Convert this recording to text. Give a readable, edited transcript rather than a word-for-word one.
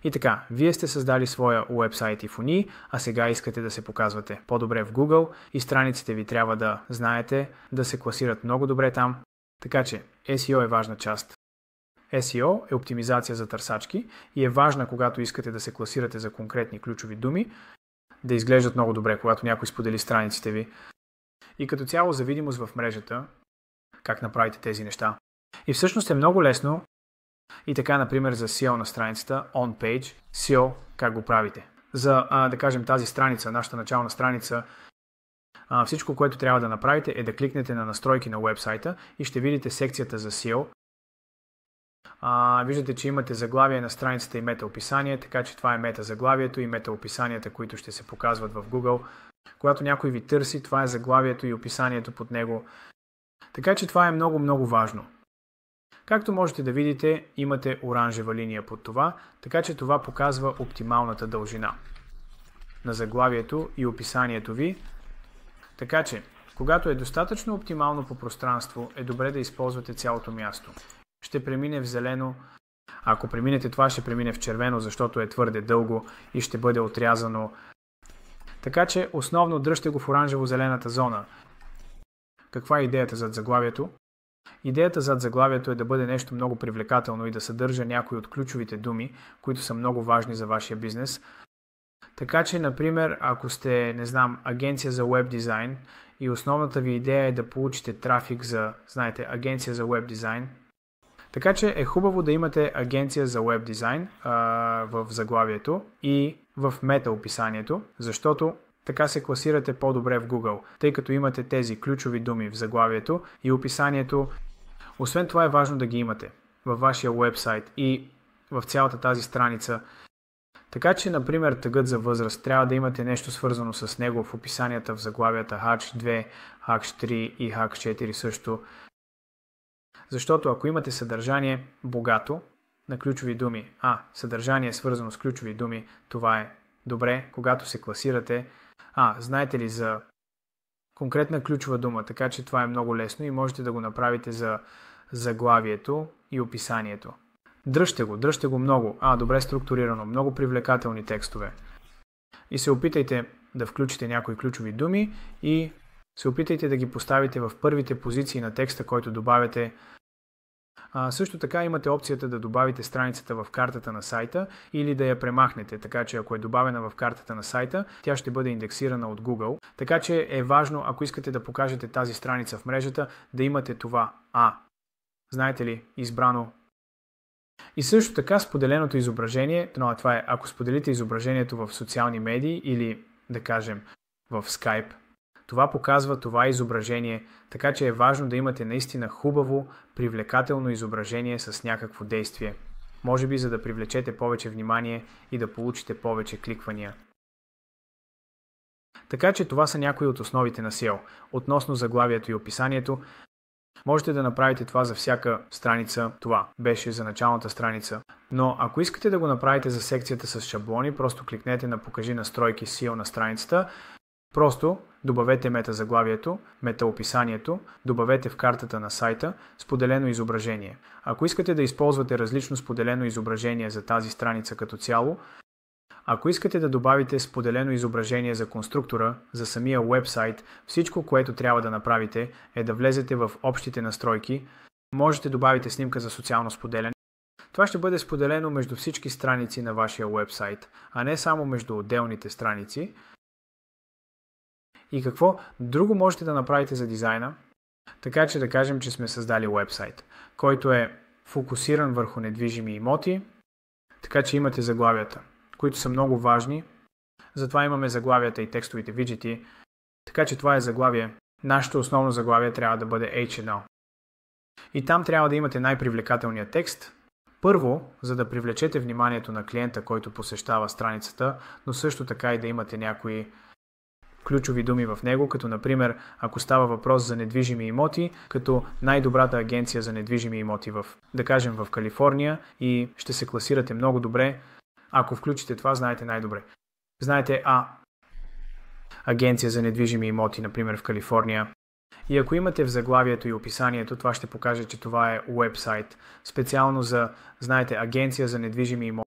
И така, вие сте създали своя уебсайт и фони, а сега искате да се показвате по-добре в Google и страниците ви трябва да знаете, да се класират много добре там. Така че SEO е важна част. SEO е оптимизация за търсачки и е важна, когато искате да се класирате за конкретни ключови думи, да изглеждат много добре, когато някой сподели страниците ви. И като цяло за видимост в мрежата, как направите тези неща. И всъщност е много лесно и така, например, за SEO на страницата, on-page, SEO, как го правите. За, да кажем, тази страница, нашата начална страница, всичко, което трябва да направите е да кликнете на настройки на уебсайта и ще видите секцията за SEO. Виждате, че имате заглавие на страницата и метаописание, така че това е метазаглавието и метаописанията, които ще се показват в Google. Когато някой ви търси, това е заглавието и описанието под него. Така че това е много важно. Както можете да видите, имате оранжева линия под това, така че това показва оптималната дължина на заглавието и описанието ви. Така че, когато е достатъчно оптимално по пространство, е добре да използвате цялото място. Ще премине в зелено. Ако преминете това, ще премине в червено, защото е твърде дълго и ще бъде отрязано. Така че, основно дръжте го в оранжево-зелената зона. Каква е идеята зад заглавието? Идеята зад заглавието е да бъде нещо много привлекателно и да съдържа някои от ключовите думи, които са много важни за вашия бизнес. Така че, например, ако сте, не знам, агенция за веб дизайн и основната ви идея е да получите трафик за, знаете, агенция за веб дизайн. Така че е хубаво да имате агенция за веб дизайн в заглавието и в метаописанието, защото така се класирате по-добре в Google, тъй като имате тези ключови думи в заглавието и описанието. Освен това е важно да ги имате във вашия уебсайт и в цялата тази страница. Така че, например, тъгът за възраст, трябва да имате нещо свързано с него в описанията в заглавията H2, H3 и H4 също. Защото ако имате съдържание богато на ключови думи, съдържание свързано с ключови думи, това е добре, когато се класирате. Знаете ли за конкретна ключова дума, така че това е много лесно и можете да го направите за заглавието и описанието. Дръжте го много, добре структурирано, много привлекателни текстове. И се опитайте да включите някои ключови думи и се опитайте да ги поставите в първите позиции на текста, който добавяте. Също така имате опцията да добавите страницата в картата на сайта или да я премахнете, така че ако е добавена в картата на сайта, тя ще бъде индексирана от Google. Така че е важно, ако искате да покажете тази страница в мрежата, да имате това знаете ли, избрано. И също така споделеното изображение, това е ако споделите изображението в социални медии или, да кажем, в Skype, това показва това изображение, така че е важно да имате наистина хубаво, привлекателно изображение с някакво действие. Може би за да привлечете повече внимание и да получите повече кликвания. Така че това са някои от основите на SEO. Относно заглавието и описанието, можете да направите това за всяка страница. Това беше за началната страница. Но ако искате да го направите за секцията с шаблони, просто кликнете на Покажи настройки SEO на страницата. Просто добавете метазаглавието, метаописанието, добавете в картата на сайта споделено изображение. Ако искате да използвате различно споделено изображение за тази страница като цяло, ако искате да добавите споделено изображение за конструктора, за самия уебсайт, всичко, което трябва да направите е да влезете в общите настройки. Можете да добавите снимка за социално споделяне. Това ще бъде споделено между всички страници на вашия уебсайт, а не само между отделните страници. И какво друго можете да направите за дизайна? Така че да кажем, че сме създали уебсайт, който е фокусиран върху недвижими имоти, така че имате заглавията, които са много важни. Затова имаме заглавията и текстовите виджети, така че това е заглавие. Нашето основно заглавие трябва да бъде H1. И там трябва да имате най-привлекателния текст. Първо, за да привлечете вниманието на клиента, който посещава страницата, но също така и да имате някои ключови думи в него, като например, ако става въпрос за недвижими имоти, като най-добрата агенция за недвижими имоти да кажем в Калифорния, и ще се класирате много добре. Ако включите това, знаете най-добре. Знаете агенция за недвижими имоти, например в Калифорния. И ако имате в заглавието и описанието, това ще покаже, че това е уебсайт, специално за, знаете, агенция за недвижими имоти.